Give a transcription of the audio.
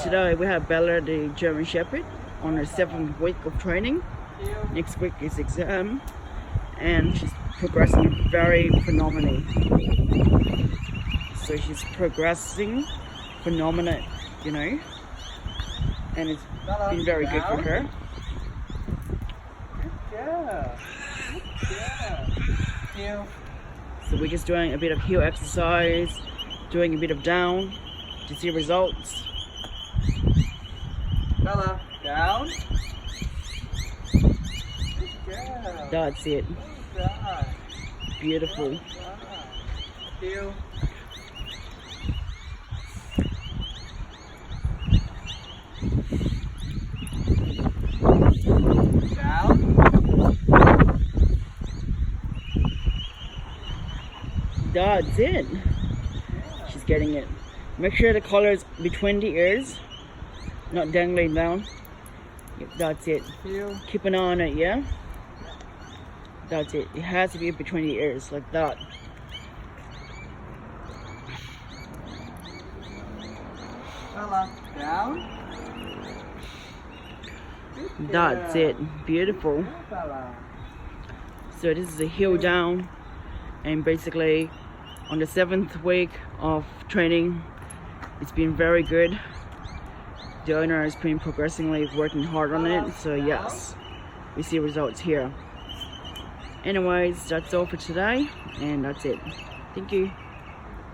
today we have Bella, the German Shepherd, on her 7th week of training. Next week is exam, and she's progressing very phenomenally. So she's progressing phenomenal, you know, and it's been very good for her. So we're just doing a bit of heel exercise, doing a bit of down to see results. Bella, down. That's it. Beautiful. Heel. Down. That's it. She's getting it. Make sure the collar is between the ears, not dangling down. Yep, that's it. Heel. Keep an eye on it, yeah? That's it. It has to be between the ears, like that. Bella, down. That's it. Beautiful. Bella. So this is a heel down, and basically on the 7th week of training, it's been very good. The owner has been progressively working hard on it, so yes, we see results here. Anyways, that's all for today, and that's it. Thank you.